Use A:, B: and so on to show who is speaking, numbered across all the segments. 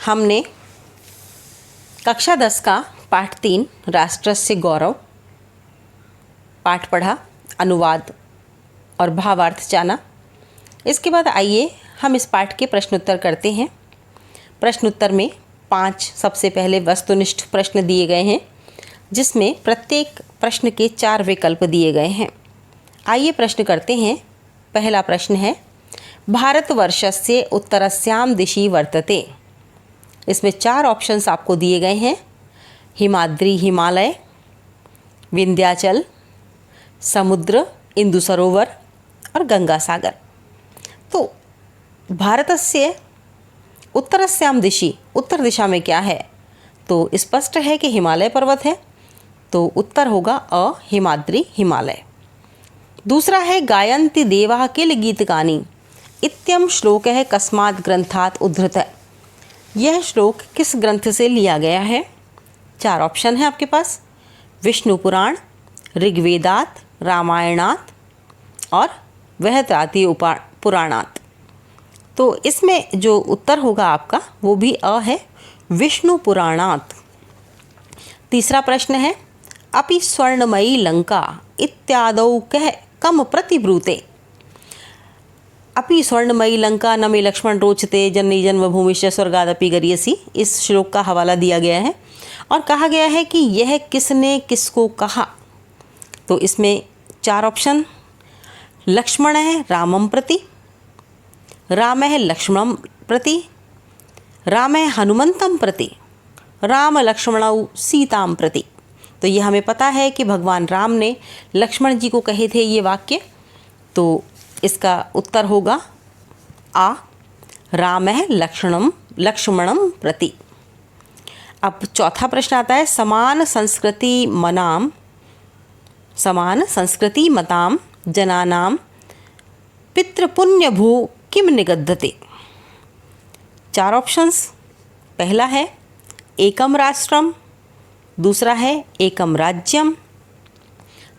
A: हमने कक्षा 10 का पाठ 3 राष्ट्रस्य गौरव पाठ पढ़ा, अनुवाद और भावार्थ जाना। इसके बाद आइए हम इस पाठ के प्रश्नोत्तर करते हैं। प्रश्नोत्तर में 5 सबसे पहले वस्तुनिष्ठ प्रश्न दिए गए हैं, जिसमें प्रत्येक प्रश्न के 4 विकल्प दिए गए हैं। आइए प्रश्न करते हैं। पहला प्रश्न है, भारतवर्षस्य उत्तरस्यां दिशि वर्तते। इसमें 4 ऑप्शंस आपको दिए गए हैं, हिमाद्री हिमालय, विंध्याचल, समुद्र, इंदु सरोवर और गंगा सागर। तो भारतस्य उत्तरस्यां दिशि, उत्तर दिशा में क्या है? तो स्पष्ट है कि हिमालय पर्वत है, तो उत्तर होगा अ, हिमाद्री हिमालय। दूसरा है, गायन्ति देवाः किल गीतकानि इत्ययं श्लोकः कस्मात् ग्रन्थात् उद्धृतः। यह श्लोक किस ग्रंथ से लिया गया है? 4 ऑप्शन है आपके पास, विष्णु पुराण, ऋग्वेदात, रामायणात और वहत्राति पुराणात। तो इसमें जो उत्तर होगा आपका वो भी अ है, विष्णु पुराणात। तीसरा प्रश्न है, अपि स्वर्णमयी लंका इत्यादौ कह कम प्रतिब्रूते। अपि स्वर्णमयी लंका न मे लक्ष्मण रोचते जननी जन्मभूमिश्च स्वर्गादपि गरीयसी। इस श्लोक का हवाला दिया गया है और कहा गया है कि यह किसने किसको कहा। तो इसमें 4 ऑप्शन, लक्ष्मण है रामं प्रति, राम है लक्ष्मणं प्रति, राम है हनुमंतं प्रति, राम लक्ष्मणौ सीतां प्रति। तो ये हमें पता है कि भगवान राम ने लक्ष्मण जी को कहे थे ये वाक्य। तो इसका उत्तर होगा आ, राम है लक्ष्मणं प्रति। अब चौथा प्रश्न आता है, समान संस्कृति मतां जनानां पितृपुण्यभू किम निगद्यते। 4 ऑप्शंस, पहला है एकम राष्ट्रम, दूसरा है एकम राज्यम,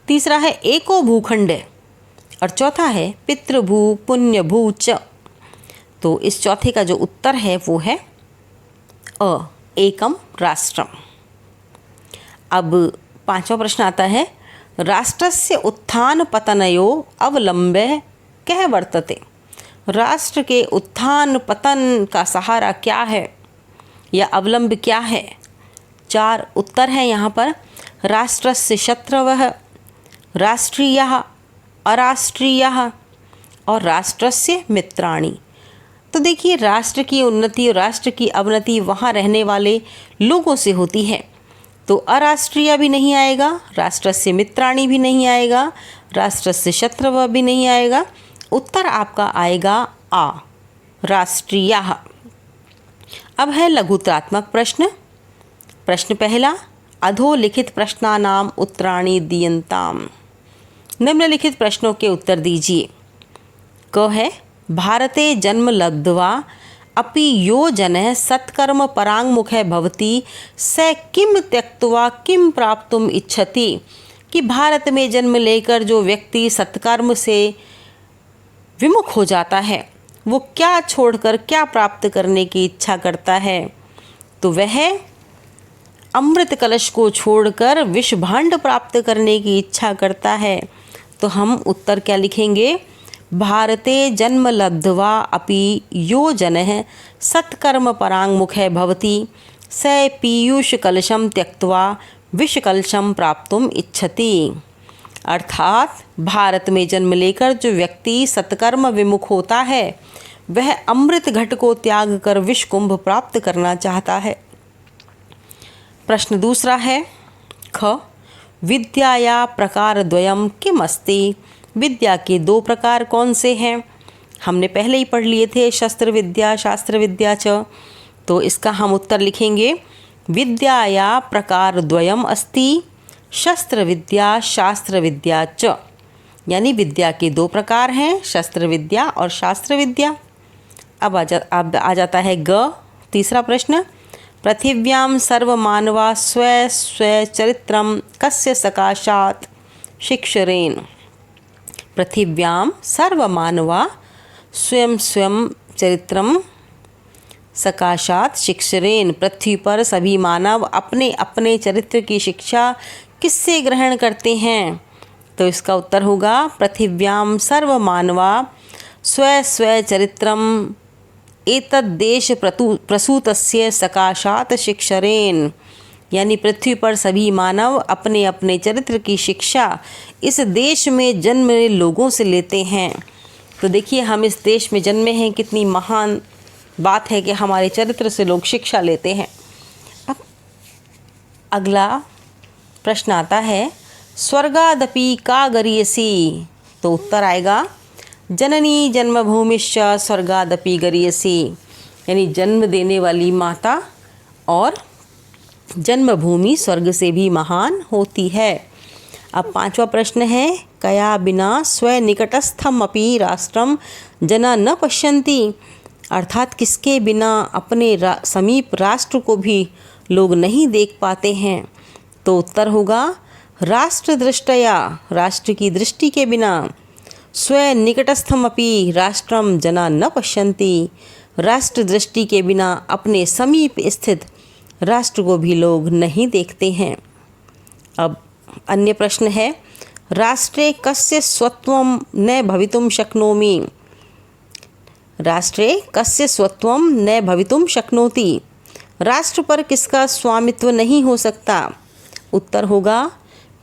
A: तीसरा है एको भूखंड और चौथा है पितृभू पुण्यभू च। तो इस चौथे का जो उत्तर है वो है अ, एकम राष्ट्रम। अब 5वां प्रश्न आता है, राष्ट्रस्य उत्थान पतनयो अवलंब्य कह वर्तते। राष्ट्र के उत्थान पतन का सहारा क्या है या अवलंब क्या है? 4 उत्तर हैं यहाँ पर, राष्ट्रस्य शत्रवः, राष्ट्रीयः, अराष्ट्रीयः और राष्ट्रस्य मित्राणि। तो देखिए, राष्ट्र की उन्नति और राष्ट्र की अवनति वहाँ रहने वाले लोगों से होती है। तो अराष्ट्रीय भी नहीं आएगा, राष्ट्रस्य मित्राणि भी नहीं आएगा, राष्ट्रस्य शत्रवः भी नहीं आएगा। उत्तर आपका आएगा आ, राष्ट्रीयः। अब है लघुत्रात्मक प्रश्न। प्रश्न पहला, अधोलिखित प्रश्नानाम उत्तराणि दीयन्ताम्। निम्नलिखित प्रश्नों के उत्तर दीजिए। क है, भारते जन्म लब्ध्वा अपि यो जनः सत्कर्म पराङ्मुखः भवति स किम त्यक्त्वा किम प्राप्तुम इच्छति। कि भारत में जन्म लेकर जो व्यक्ति सत्कर्म से विमुख हो जाता है वो क्या छोड़कर क्या प्राप्त करने की इच्छा करता है? तो वह अमृत कलश को छोड़कर विष भांड प्राप्त करने की इच्छा करता है। तो हम उत्तर क्या लिखेंगे? भारते जन्म लब्ध्वा अपि यो जनः सत्कर्म पराङ्मुखः भवति स पीयूष कलशं त्यक्त्वा विष कलशं प्राप्तुम इच्छति। अर्थात भारत में जन्म लेकर जो व्यक्ति सत्कर्म विमुख होता है वह अमृत घट को त्याग कर विष कुंभ प्राप्त करना चाहता है। प्रश्न दूसरा है, ख, विद्याया प्रकार द्वयम किम अस्ति। विद्या के 2 प्रकार कौन से हैं? हमने पहले ही पढ़ लिए थे, शस्त्र विद्या शास्त्र विद्या च। तो इसका हम उत्तर लिखेंगे, विद्याया प्रकार द्वयम अस्ति शस्त्र विद्या शास्त्र विद्या च। यानी विद्या के 2 प्रकार हैं, शस्त्र विद्या और शास्त्र विद्या। अब आ जाता है ग, तीसरा प्रश्न, पृथिव्यां सर्वमानवा स्व स्व चरित्रं कस्य सकाशात् शिक्षरेण। पृथिव्यां सर्वमानवा स्वयं स्वयं चरित्रं सकाशात शिक्षरेन, पृथ्वी पर सभी मानव अपने अपने चरित्र की शिक्षा किससे ग्रहण करते हैं? तो इसका उत्तर होगा पृथिव्याम सर्व मानवा स्व स्व चरित्रम एतद्देश प्रसूतस्य सकाशात शिक्षरेन, यानी पृथ्वी पर सभी मानव अपने अपने चरित्र की शिक्षा इस देश में जन्मे लोगों से लेते हैं। तो देखिए हम इस देश में जन्मे हैं, कितनी महान बात है कि हमारे चरित्र से लोग शिक्षा लेते हैं। अब अगला प्रश्न आता है स्वर्गादपि का गरीयसी, तो उत्तर आएगा जननी जन्मभूमिश्च स्वर्गादपि गरीयसी, यानी जन्म देने वाली माता और जन्मभूमि स्वर्ग से भी महान होती है। अब पांचवा प्रश्न है कया बिना स्वनिकटस्थम अपि राष्ट्रम जना न पश्यन्ति, अर्थात किसके बिना अपने समीप राष्ट्र को भी लोग नहीं देख पाते हैं? तो उत्तर होगा राष्ट्र दृष्टया, राष्ट्र की दृष्टि के बिना, स्वनिकटस्थमपि राष्ट्रम जना न पश्यन्ति, राष्ट्र दृष्टि के बिना अपने समीप स्थित राष्ट्र को भी लोग नहीं देखते हैं। अब अन्य प्रश्न है राष्ट्रे कस्य स्वत्वं न भवितुं शक्नोमि, राष्ट्रे कस्य स्वत्वं न भवितुं शक्नोति, राष्ट्र पर किसका स्वामित्व नहीं हो सकता? उत्तर होगा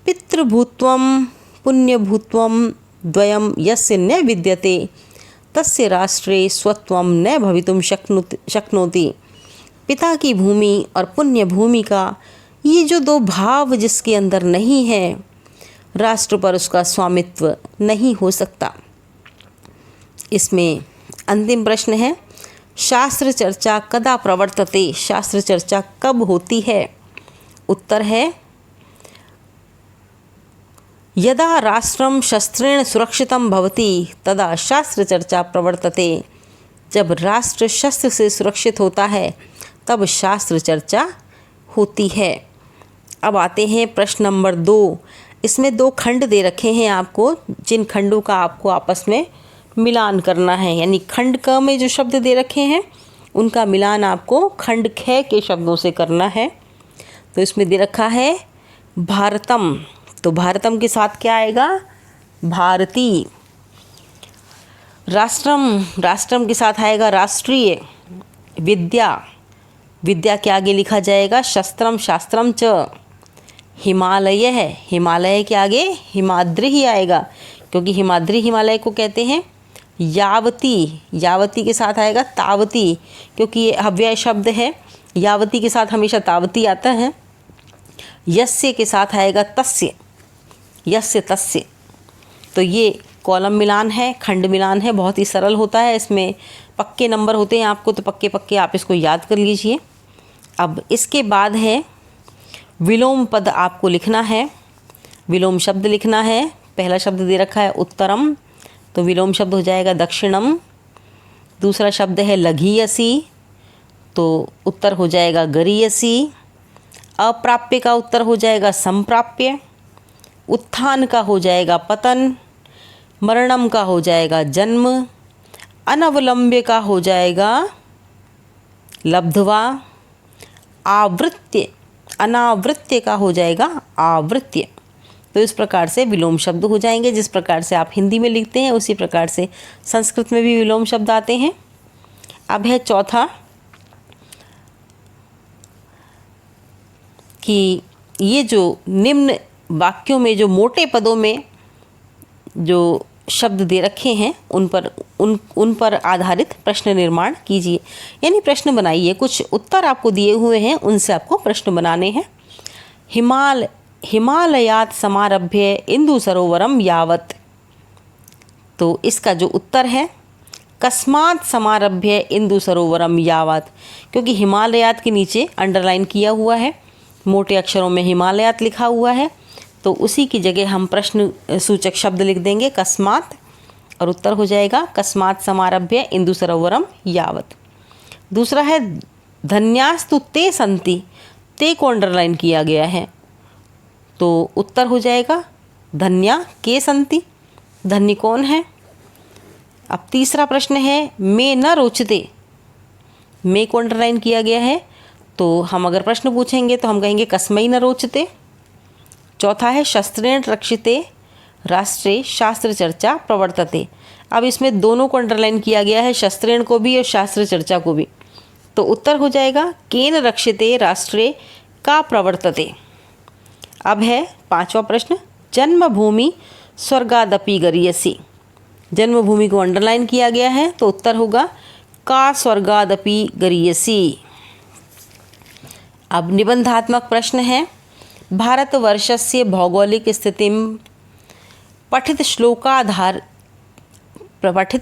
A: पितृभूत्वं पुण्यभूत्वं द्वयं यस्य न विद्यते तस्य राष्ट्रे स्वत्वं न भवितुं शक्नोति, पिता की भूमि और पुण्य भूमि का ये जो दो भाव जिसके अंदर नहीं है, राष्ट्र पर उसका स्वामित्व नहीं हो सकता। इसमें अंतिम प्रश्न है शास्त्र चर्चा कदा प्रवर्तते, शास्त्र चर्चा कब होती है? उत्तर है यदा राष्ट्रम शस्त्रेण सुरक्षितं भवति तदा शास्त्र चर्चा प्रवर्तते, जब राष्ट्र शस्त्र से सुरक्षित होता है तब शास्त्र चर्चा होती है। अब आते हैं प्रश्न नंबर 2। इसमें 2 खंड दे रखे हैं आपको, जिन खंडों का आपको आपस में मिलान करना है, यानी खंड क में जो शब्द दे रखे हैं उनका मिलान आपको खंड ख के शब्दों से करना है। तो इसमें दे रखा है भारतम, तो भारतम के साथ क्या आएगा? भारती। राष्ट्रम, राष्ट्रम के साथ आएगा राष्ट्रीय। विद्या, विद्या के आगे लिखा जाएगा शस्त्रम शास्त्रम च। हिमालय है, हिमालय के आगे हिमाद्री ही आएगा, क्योंकि हिमाद्री हिमालय को कहते हैं। यावती, यावती के साथ आएगा तावती, क्योंकि ये अव्यय शब्द है। यावती के साथ हमेशा तावती आता है। यस्य के साथ आएगा तस्य, यस्य तस्य। तो ये कॉलम मिलान है, खंड मिलान है, बहुत ही सरल होता है। इसमें पक्के नंबर होते हैं आपको, तो पक्के पक्के आप इसको याद कर लीजिए। अब इसके बाद है विलोम पद आपको लिखना है, विलोम शब्द लिखना है। पहला शब्द दे रखा है उत्तरम, तो विलोम शब्द हो जाएगा दक्षिणम। दूसरा शब्द है लघीयसी, तो उत्तर हो जाएगा गरीयसी। अप्राप्य का उत्तर हो जाएगा संप्राप्य। उत्थान का हो जाएगा पतन। मरणम का हो जाएगा जन्म। अनवलंब्य का हो जाएगा लब्धवा। आवृत्य, अनावृत्य का हो जाएगा आवृत्य। तो इस प्रकार से विलोम शब्द हो जाएंगे। जिस प्रकार से आप हिंदी में लिखते हैं उसी प्रकार से संस्कृत में भी विलोम शब्द आते हैं। अब है चौथा कि ये जो निम्न वाक्यों में जो मोटे पदों में जो शब्द दे रखे हैं उन पर आधारित प्रश्न निर्माण कीजिए, यानी प्रश्न बनाइए। कुछ उत्तर आपको दिए हुए हैं, उनसे आपको प्रश्न बनाने हैं। हिमालयात समारभ्य इंदु सरोवरम यावत, तो इसका जो उत्तर है कस्मात समारभ्य इंदु सरोवरम यावत, क्योंकि हिमालयात के नीचे अंडरलाइन किया हुआ है, मोटे अक्षरों में हिमालयात लिखा हुआ है, तो उसी की जगह हम प्रश्न सूचक शब्द लिख देंगे कस्मात, और उत्तर हो जाएगा कस्मात समारभ्य इंदु सरोवरम यावत। दूसरा है धन्यास्तु ते संति, ते को अंडरलाइन किया गया है, तो उत्तर हो जाएगा धन्या के संति, धन्य कौन है। अब तीसरा प्रश्न है मैं न रोचते, मे को अंडरलाइन किया गया है। तो हम अगर प्रश्न पूछेंगे तो हम कहेंगे कस्मै न रोचते। चौथा है शस्त्रेण रक्षिते राष्ट्रे शास्त्र चर्चा प्रवर्तते। अब इसमें दोनों को अंडरलाइन किया गया है, शस्त्रेण को भी और शास्त्र चर्चा को भी। तो उत्तर हो जाएगा केन रक्षिते राष्ट्रे का प्रवर्तते। अब है पांचवा प्रश्न, जन्मभूमि स्वर्गादपि गरीयसी। जन्मभूमि को अंडरलाइन किया गया है तो उत्तर होगा का स्वर्गादपि गरीयसी। अब निबंधात्मक प्रश्न है, भारतवर्षस्य भौगोलिक स्थितिं पठित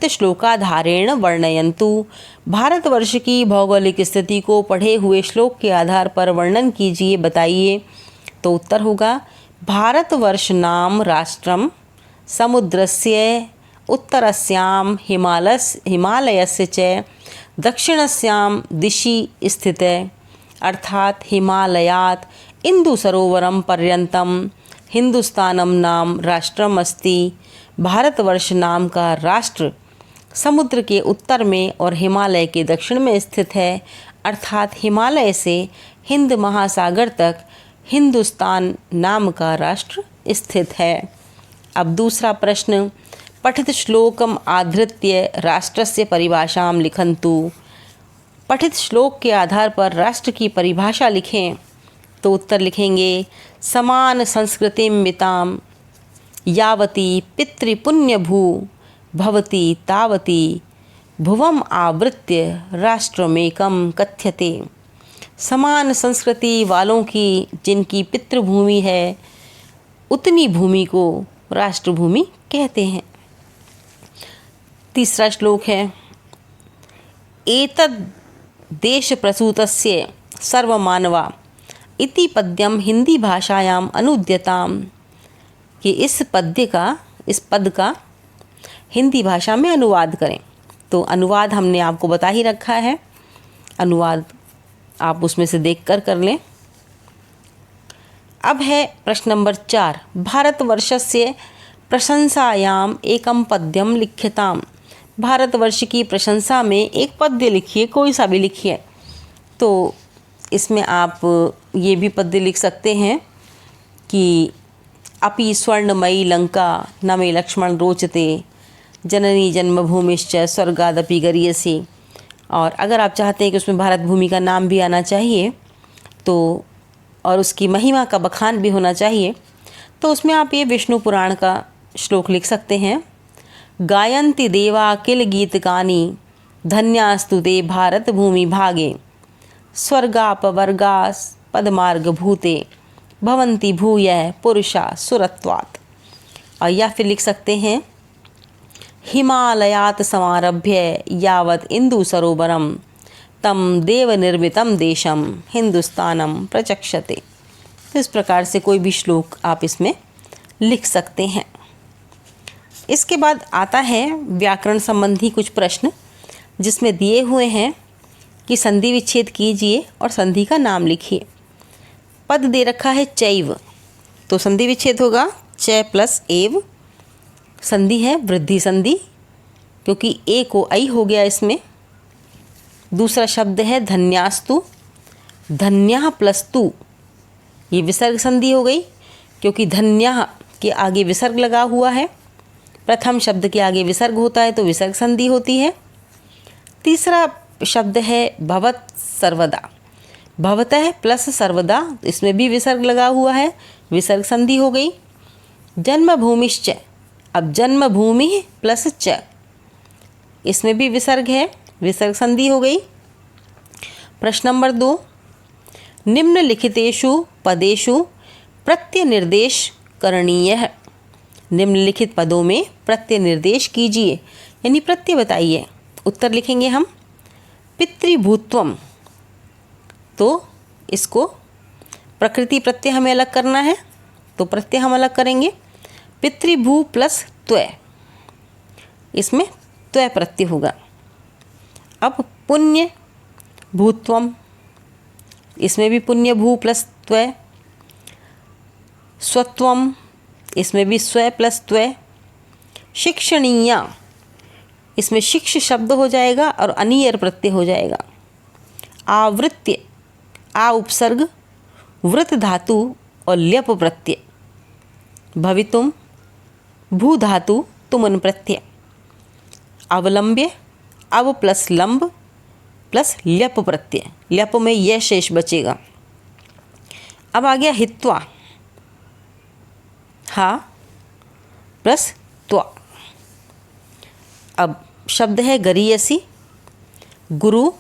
A: श्लोकाधारेण वर्णयन्तु। भारतवर्ष की भौगोलिक स्थिति को पढ़े हुए श्लोक के आधार पर वर्णन कीजिए, बताइए। तो उत्तर होगा भारतवर्ष नाम राष्ट्रम समुद्रस्य उत्तरस्यां हिमालयस्य च दक्षिणस्यां दिशि स्थितः, अर्थात हिमालयात् इन्दुसरोवरं पर्यन्तं हिंदुस्तानम नाम राष्ट्रम अस्ति। भारतवर्ष नाम का राष्ट्र समुद्र के उत्तर में और हिमालय के दक्षिण में स्थित है, अर्थात हिमालय से हिंद महासागर तक हिंदुस्तान नाम का राष्ट्र स्थित है। अब दूसरा प्रश्न, पठित श्लोकम आधृत्य राष्ट्रस्य परिभाषां लिखन्तु। पठित श्लोक के आधार पर राष्ट्र की परिभाषा लिखें। तो उत्तर लिखेंगे समान संस्कृतिं मितां यावती पितृपुण्यभू भवति तावती भुवम् आवृत्य राष्ट्रमेकं कथ्यते। समान संस्कृति वालों की जिनकी पितृभूमि है उतनी भूमि को राष्ट्रभूमि कहते हैं। तीसरा श्लोक है, एतद् देश प्रसूतस्य सर्वमानवा इति पद्यम हिंदी भाषायाम अनुद्यताम। कि इस पद का हिंदी भाषा में अनुवाद करें। तो अनुवाद हमने आपको बता ही रखा है, अनुवाद आप उसमें से देखकर कर लें। अब है प्रश्न नंबर 4, भारतवर्षस्य प्रशंसायाम एकम पद्यम लिख्यताम। भारतवर्ष की प्रशंसा में एक पद्य लिखिए, कोई सा भी लिखिए। तो इसमें आप ये भी पद्य लिख सकते हैं कि अपि स्वर्णमयी लंका न मे लक्ष्मण रोचते, जननी जन्मभूमिश्च स्वर्गादपि गरीयसी। और अगर आप चाहते हैं कि उसमें भारत भूमि का नाम भी आना चाहिए तो और उसकी महिमा का बखान भी होना चाहिए, तो उसमें आप ये विष्णु पुराण का श्लोक लिख सकते हैं, गायन्ति देवा किल गीतकानि धन्यास्तु ते भारत भूमि भागे, स्वर्गापवर्गास पदमार्ग भूते भवन्ति भूयः पुरुषा सुरत्वात्। और या फिर लिख सकते हैं, हिमालयात् समारभ्य यावत् इंदु सरोवरम तम देव निर्मितम देशम हिंदुस्तानम प्रचक्षते। तो इस प्रकार से कोई भी श्लोक आप इसमें लिख सकते हैं। इसके बाद आता है व्याकरण संबंधी कुछ प्रश्न, जिसमें दिए हुए हैं कि संधि विच्छेद कीजिए और संधि का नाम लिखिए। पद दे रखा है चैव, तो संधि विच्छेद होगा च प्लस एव। संधि है वृद्धि संधि, क्योंकि ए को ऐ हो गया इसमें। दूसरा शब्द है धन्यास्तु, धन्या प्लस तु, ये विसर्ग संधि हो गई, क्योंकि धन्या के आगे विसर्ग लगा हुआ है। प्रथम शब्द के आगे विसर्ग होता है तो विसर्ग संधि होती है। तीसरा शब्द है भवत सर्वदा, भवतः प्लस सर्वदा, इसमें भी विसर्ग लगा हुआ है, विसर्ग संधि हो गई। जन्मभूमिश्च, अब जन्मभूमि प्लस च, इसमें भी विसर्ग है, विसर्ग संधि हो गई। प्रश्न नंबर 2, निम्नलिखितेषु पदेषु प्रत्यय निर्देश करणीय है। निम्नलिखित पदों में प्रत्यय निर्देश कीजिए, यानी प्रत्यय बताइए। उत्तर लिखेंगे हम पितृभूत्वम, तो इसको प्रकृति प्रत्यय हमें अलग करना है, तो प्रत्यय हम अलग करेंगे। पितृभू प्लस त्वय, इसमें त्वय प्रत्यय होगा। अब पुण्य भूत्वम, इसमें भी पुण्य भू प्लस त्वय। स्वत्वम, इसमें भी स्व प्लस त्वय। शिक्षणीया, इसमें शिक्ष शब्द हो जाएगा और अनियर प्रत्यय हो जाएगा। आवृत्य, आ उपसर्ग, वृत धातु और ल्यप प्रत्यय। भवितुम, भू धातु, तुमन प्रत्यय। अवलंब्य, अव प्लस लंब प्लस ल्यप प्रत्यय, ल्यप में यह शेष बचेगा। अब आ गया हित्वा, हा प्लस त्वा। अब शब्द है गरीयसी, गुरु,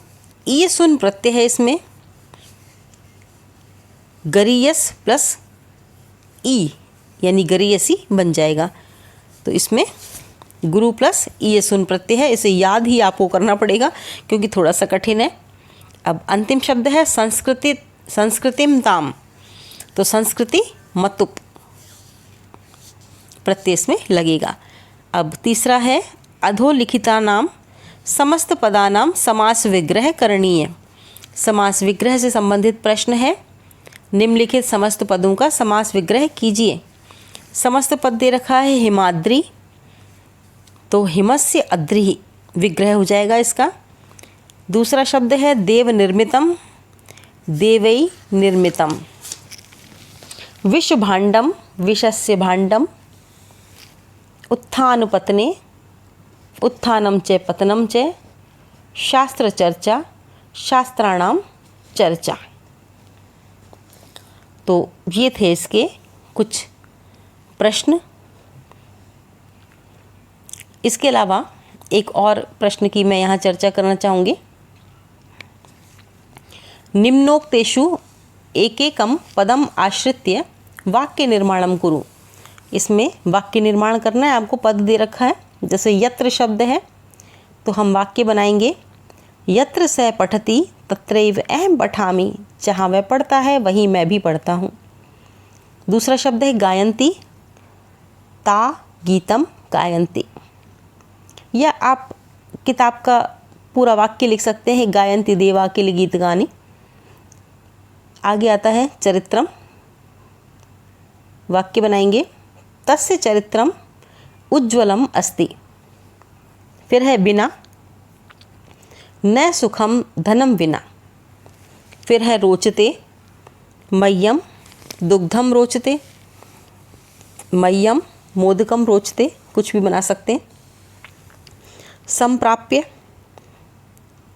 A: ई सुन प्रत्यय है इसमें, गरीयस प्लस ई यानी गरीयसी बन जाएगा। तो इसमें गुरु प्लस ई सुन प्रत्यय है, इसे याद ही आपको करना पड़ेगा क्योंकि थोड़ा सा कठिन है। अब अंतिम शब्द है संस्कृति, संस्कृतिम ताम, तो संस्कृति मतुप प्रत्यय इसमें लगेगा। अब तीसरा है अधोलिखिता नाम समस्त पदानाम समास विग्रह करणीय। समास विग्रह से संबंधित प्रश्न है, निम्नलिखित समस्त पदों का समास विग्रह कीजिए। समस्त पद दे रखा है हिमाद्री, तो हिमस्य अद्रि विग्रह हो जाएगा इसका। दूसरा शब्द है देव निर्मितम, देवै निर्मितम। विश्व भाण्डम, विषस्य भाण्डम। उत्थान पतने, उत्थानम च पतनम च। शास्त्र चर्चा, शास्त्राणाम चर्चा। तो ये थे इसके कुछ प्रश्न। इसके अलावा एक और प्रश्न की मैं यहाँ चर्चा करना चाहूँगी। निम्नोक्तेषु एकेकम पदम आश्रित्य वाक्य निर्माणम कुरु। इसमें वाक्य निर्माण करना है, आपको पद दे रखा है। जैसे यत्र शब्द है तो हम वाक्य बनाएंगे, यत्र स पठति तत्रैव अहम पठामि, जहाँ वह पढ़ता है वहीं मैं भी पढ़ता हूँ। दूसरा शब्द है गायन्ति, ता गीतम गायन्ति। या आप किताब का पूरा वाक्य लिख सकते हैं, गायन्ति देवा किल गीत गानी। आगे आता है चरित्रम, वाक्य बनाएंगे, तस्य चरित्रम उज्ज्वलम अस्ति। फिर है बिना, न सुखम धनम विना। फिर है रोचते, मह्यम दुग्धम रोचते, मह्यम मोदकम रोचते, कुछ भी बना सकते हैं। संप्राप्य,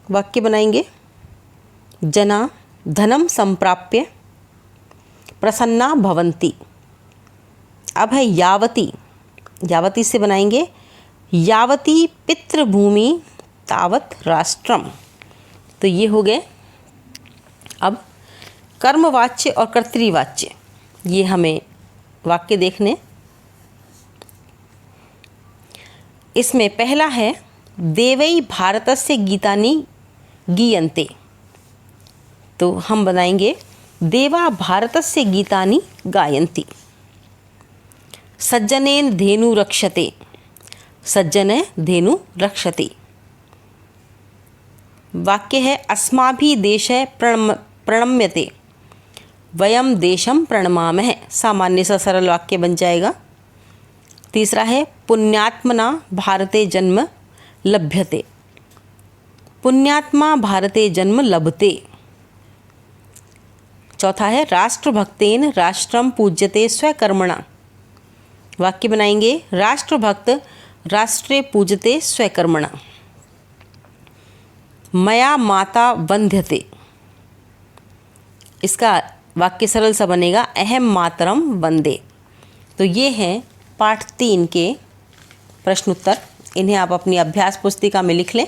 A: वाक्य बनाएंगे, जना धनम संप्राप्य प्रसन्ना भवन्ति। अब है यावती, यावती से बनाएंगे, यावती पितृभूमि तावत राष्ट्रम। तो ये हो गए। अब कर्मवाच्य और कर्तृवाच्य, ये हमें वाक्य देखने। इसमें पहला है देवै भारतस्य गीतानि गीयन्ते। तो हम बनाएंगे देवा भारतस्य गीतानि गायन्ति। सज्जनेन धेनु रक्षते, सज्जने धेनु रक्षति। वाक्य है अस्माभि देशे प्रणम्यते, वयम देशम प्रणमामः। सामान्य सा सरल वाक्य बन जाएगा। तीसरा है पुण्यात्मना भारते जन्म लभ्यते, पुण्यात्मा भारते जन्म लभते। चौथा है राष्ट्रभक्तेन राष्ट्रम पूज्यते स्वकर्मणा। वाक्य बनाएंगे, राष्ट्रभक्त राष्ट्रे पूजते स्वकर्मणा। मया माता वंद्यते, इसका वाक्य सरल सा बनेगा, अहम मातरम वंदे। तो ये हैं पाठ 3 के प्रश्न उत्तर। इन्हें आप अपनी अभ्यास पुस्तिका में लिख लें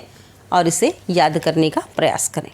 A: और इसे याद करने का प्रयास करें।